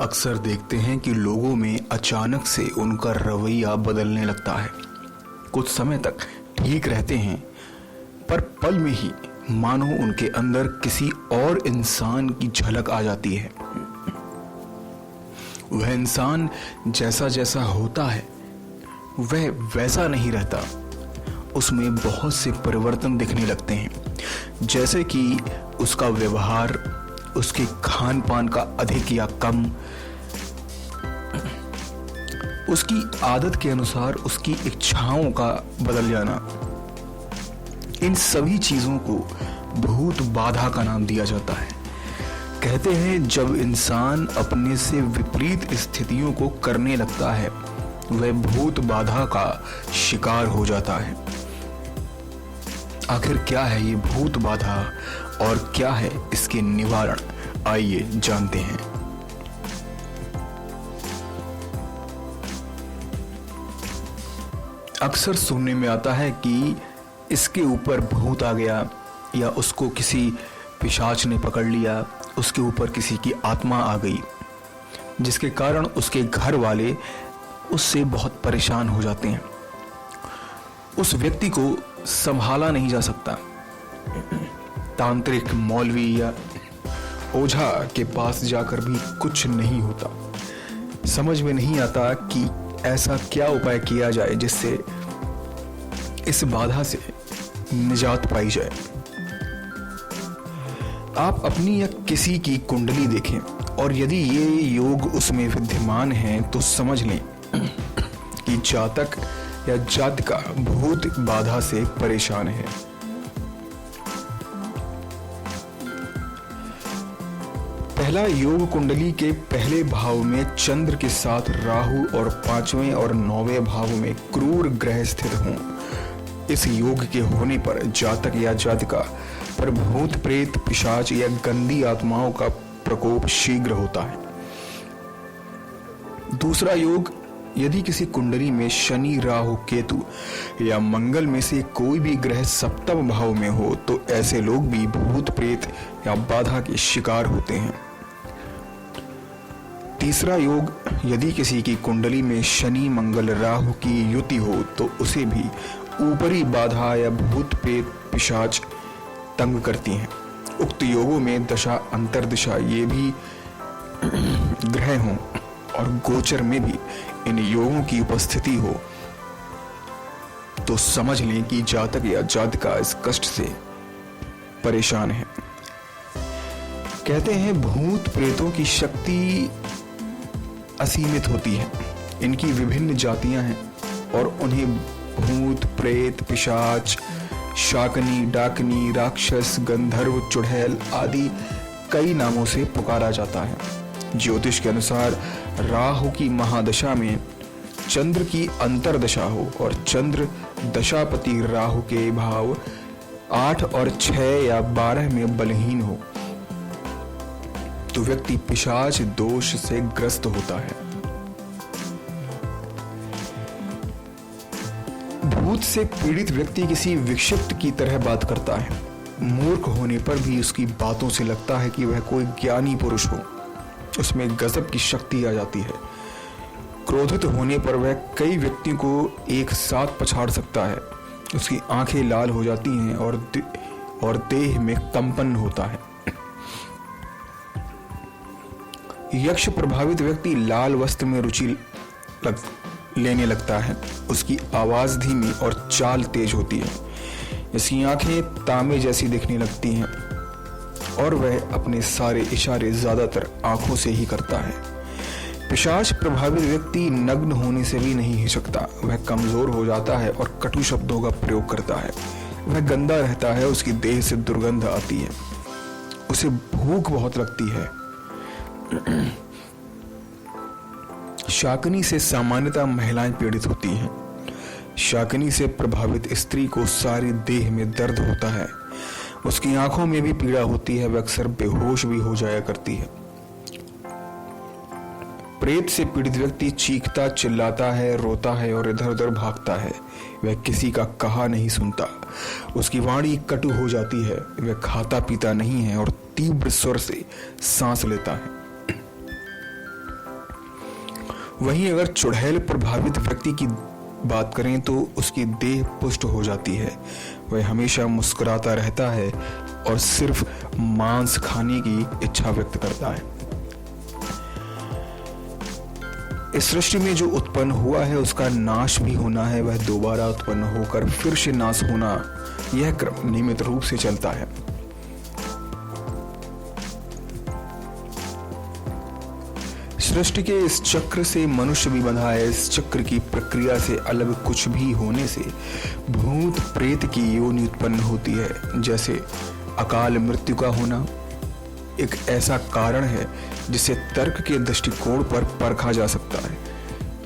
अक्सर देखते हैं कि लोगों में अचानक से उनका रवैया बदलने लगता है। कुछ समय तक ठीक रहते हैं, पर पल में ही मानो उनके अंदर किसी और इंसान की झलक आ जाती है। वह इंसान जैसा जैसा होता है वह वैसा नहीं रहता, उसमें बहुत से परिवर्तन दिखने लगते हैं, जैसे कि उसका व्यवहार, उसके खान पान का अधिक या कम, उसकी आदत के अनुसार उसकी इच्छाओं का बदल जाना। इन सभी चीजों को भूत बाधा का नाम दिया जाता है। कहते हैं जब इंसान अपने से विपरीत स्थितियों को करने लगता है वह भूत बाधा का शिकार हो जाता है। आखिर क्या है ये भूत बाधा और क्या है इसके निवारण, आइए जानते हैं। अक्सर सुनने में आता है कि इसके ऊपर भूत आ गया, या उसको किसी पिशाच ने पकड़ लिया, उसके ऊपर किसी की आत्मा आ गई, जिसके कारण उसके घर वाले उससे बहुत परेशान हो जाते हैं। उस व्यक्ति को संभाला नहीं जा सकता। तांत्रिक, मौलवी या ओझा के पास जाकर भी कुछ नहीं होता। समझ में नहीं आता कि ऐसा क्या उपाय किया जाए जिससे इस बाधा से निजात पाई जाए। आप अपनी या किसी की कुंडली देखें और यदि ये योग उसमें विद्यमान है तो समझ लें कि जातक या जातिका भूत बाधा से परेशान है। पहला, योग कुंडली के पहले भाव में चंद्र के साथ राहु और 5वें और 9वें भाव में क्रूर ग्रह स्थित हों। इस योग के होने पर जातक या जातिका पर भूत, प्रेत, पिशाच या गंदी आत्माओं का प्रकोप शीघ्र होता है। दूसरा योग, यदि किसी कुंडली में शनि, राहु, केतु या मंगल में से कोई भी ग्रह सप्तम भाव में हो तो ऐसे लोग भी भूत, प्रेत या बाधा के शिकार होते हैं। तीसरा योग, यदि किसी की कुंडली में शनि, मंगल, राहु की युति हो तो उसे भी ऊपरी बाधा या भूत, प्रेत, पिशाच तंग करती हैं। उक्त योगों में दशा, अंतर्दशा ये भी ग्रह हों और गोचर में भी इन योगों की उपस्थिति हो तो समझ लें कि जातक या जातिका इस कष्ट से परेशान है। कहते हैं भूत प्रेतों की शक्ति असीमित होती है। इनकी विभिन्न जातियां हैं और उन्हें भूत, प्रेत, पिशाच, शाकनी, डाकनी, राक्षस, गंधर्व, चुड़ैल आदि कई नामों से पुकारा जाता है। ज्योतिष के अनुसार राहु की महादशा में चंद्र की अंतरदशा हो और चंद्र दशापति राहु के भाव 8 और 6 या 12 में बलहीन हो तो व्यक्ति पिशाच दोष से ग्रस्त होता है। भूत से पीड़ित व्यक्ति किसी विक्षिप्त की तरह बात करता है। मूर्ख होने पर भी उसकी बातों से लगता है कि वह कोई ज्ञानी पुरुष हो। उसमें गजब की शक्ति आ जाती है। क्रोधित होने पर वह कई व्यक्तियों को एक साथ पछाड़ सकता है। उसकी आंखें लाल हो जाती हैं और देह में कंपन होता है। यक्ष प्रभावित व्यक्ति लाल वस्त्र में रुचि लेने लगता है। उसकी आवाज धीमी और चाल तेज होती है। इसकी आंखें तांबे जैसी दिखने लगती हैं और वह अपने सारे इशारे ज्यादातर आंखों से ही करता है। पिशाच प्रभावित व्यक्ति नग्न होने से भी नहीं हिचकता। वह कमजोर हो जाता है और कटु शब्दों का प्रयोग करता है। वह गंदा रहता है, उसकी देह से दुर्गंध आती है, उसे भूख बहुत लगती है। शाकनी से सामान्यतः महिलाएं पीड़ित होती हैं। शाकनी से प्रभावित स्त्री को सारी देह में दर्द होता है। उसकी आंखों में भी पीड़ा होती है। वह अक्सर बेहोश भी हो जाया करती है। प्रेत से पीड़ित व्यक्ति चीखता, चिल्लाता है, रोता है और इधर उधर भागता है। वह किसी का कहा नहीं सुनता। उसकी वाणी कटु हो जाती है। वह खाता पीता नहीं है और तीव्र स्वर से सांस लेता है। वहीं अगर चुड़ैल प्रभावित व्यक्ति की बात करें तो उसकी देह पुष्ट हो जाती है, वह हमेशा मुस्कुराता रहता है और सिर्फ मांस खाने की इच्छा व्यक्त करता है। इस सृष्टि में जो उत्पन्न हुआ है उसका नाश भी होना है, वह दोबारा उत्पन्न होकर फिर से नाश होना, यह क्रम नियमित रूप से चलता है। सृष्टि के इस चक्र से मनुष्य भी बंधा है। इस चक्र की प्रक्रिया से अलग कुछ भी होने से भूत प्रेत की योनि उत्पन्न होती है। जैसे अकाल मृत्यु का होना एक ऐसा कारण है जिसे तर्क के दृष्टिकोण पर परखा जा सकता है।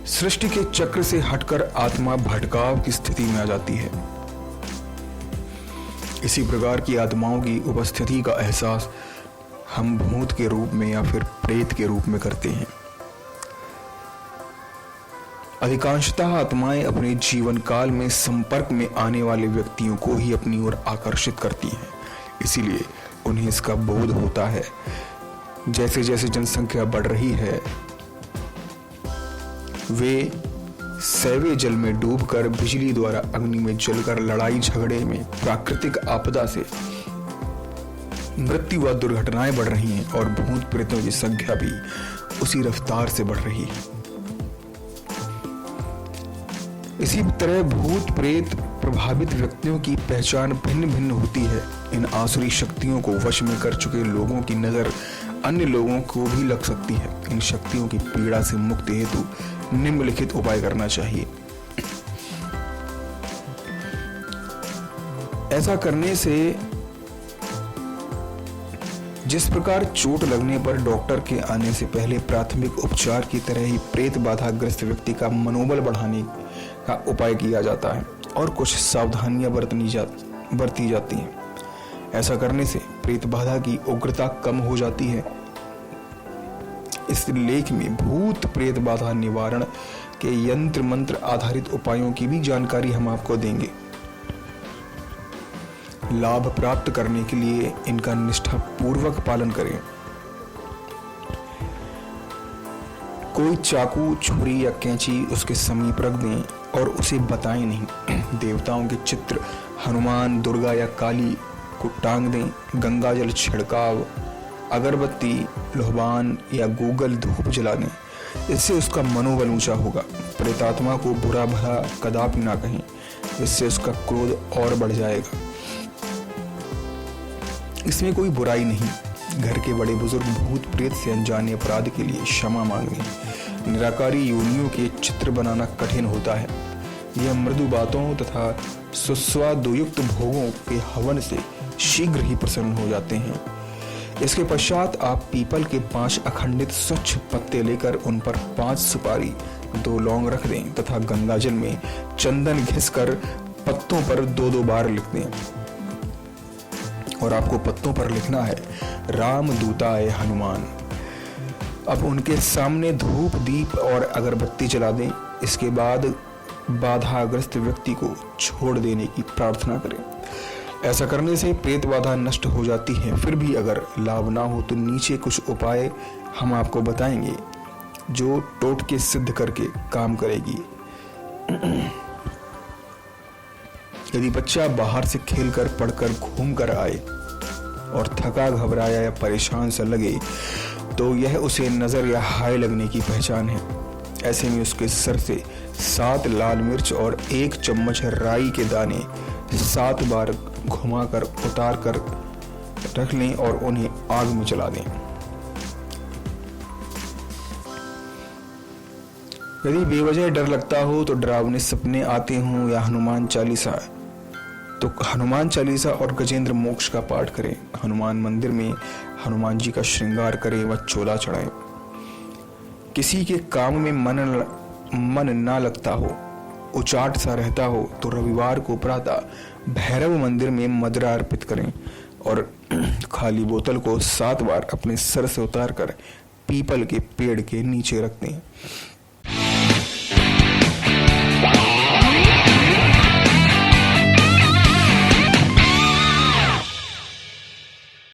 सृष्टि के चक्र से हटकर आत्मा भटकाव की स्थिति में आ जाती है। इसी प्रकार की आत्माओं की उपस्थिति का एहसास हम भूत के रूप में या फिर प्रेत के रूप में करते हैं। अधिकांशतः आत्माएं अपने जीवन काल में संपर्क में आने वाले व्यक्तियों को ही अपनी ओर आकर्षित करती हैं, इसीलिए उन्हें इसका बोध होता है। जैसे जैसे जनसंख्या बढ़ रही है, वे सैवे जल में डूबकर, बिजली द्वारा अग्नि में जलकर, लड़ाई झगड़े में, प्राकृतिक आपदा से मृत्यु व दुर्घटनाएं बढ़ रही हैं और भूत प्रेतों की संख्या भी उसी रफ्तार से बढ़ रही है। इसी तरह भूत प्रेत प्रभावित व्यक्तियों की पहचान भिन्न भिन्न होती है। इन आसुरी शक्तियों को वश में कर चुके लोगों की नजर अन्य लोगों को भी लग सकती है। इन शक्तियों की पीड़ा से मुक्ति हेतु निम्नलिखित उपाय करना चाहिए। ऐसा करने से जिस प्रकार चोट लगने पर डॉक्टर के आने से पहले प्राथमिक उपचार की तरह ही प्रेत बाधाग्रस्त व्यक्ति का मनोबल बढ़ाने का उपाय किया जाता है और कुछ सावधानियां बरती जाती हैं। ऐसा करने से प्रेत बाधा की उग्रता कम हो जाती है। इस लेख में भूत प्रेत बाधा निवारण के यंत्र मंत्र आधारित उपायों की भी जानकारी हम आपको देंगे। लाभ प्राप्त करने के लिए इनका निष्ठा पूर्वक पालन करें। कोई चाकू, छुरी या कैंची उसके समीप रख दें और उसे बताएं नहीं। देवताओं के चित्र, हनुमान, दुर्गा या काली को टांग दें। गंगाजल छिड़काव, अगरबत्ती, लोहबान या गूगल धूप जला दें। इससे उसका मनोबल ऊंचा होगा। प्रेतात्मा को बुरा भला कदापि ना कहें, इससे उसका क्रोध और बढ़ जाएगा। इसमें कोई बुराई नहीं। घर के बड़े बुजुर्ग भूत प्रेत से अनजाने अपराध के लिए क्षमा मांगें। निराकारी योनियों के चित्र बनाना कठिन होता है। यह मृदु बातों तथा सुस्वादुयुक्त भोगों के हवन से शीघ्र ही प्रसन्न हो जाते हैं। इसके पश्चात आप पीपल के 5 अखंडित स्वच्छ पत्ते लेकर उन पर 5 सुपारी, 2 लौंग रख दें तथा गंगाजल में चंदन घिसकर पत्तों पर 2-2 बार लिख दें। और आपको पत्तों पर लिखना है, राम दूताय हनुमान। अब उनके सामने धूप, दीप और अगरबत्ती जला दें। इसके बाद बाधाग्रस्त व्यक्ति को छोड़ देने की प्रार्थना करें। ऐसा करने से प्रेत बाधा नष्ट हो जाती है। फिर भी अगर लाभ ना हो तो नीचे कुछ उपाय हम आपको बताएंगे जो टोटके सिद्ध करके काम करेगी। यदि बच्चा बाहर से खेलकर, पढ़कर, घूमकर आए और थका, घबराया या परेशान सा लगे तो यह उसे नजर या हाय लगने की पहचान है। ऐसे में उसके सर से 7 लाल मिर्च और 1 चम्मच राई के दाने 7 बार घुमाकर उतार कर रख लें और उन्हें आग में जला दें। यदि बेवजह डर लगता हो तो डरावने सपने आते हों या हनुमान चालीसा, तो हनुमान चालीसा और गजेंद्र मोक्ष का पाठ करें। हनुमान मंदिर में हनुमान जी का श्रृंगार करें व चोला चढ़ाएं। किसी के काम में मन ना लगता हो, उचाट सा रहता हो तो रविवार को प्रातः भैरव मंदिर में मदिरा अर्पित करें और खाली बोतल को 7 बार अपने सर से उतारकर पीपल के पेड़ के नीचे रख दें।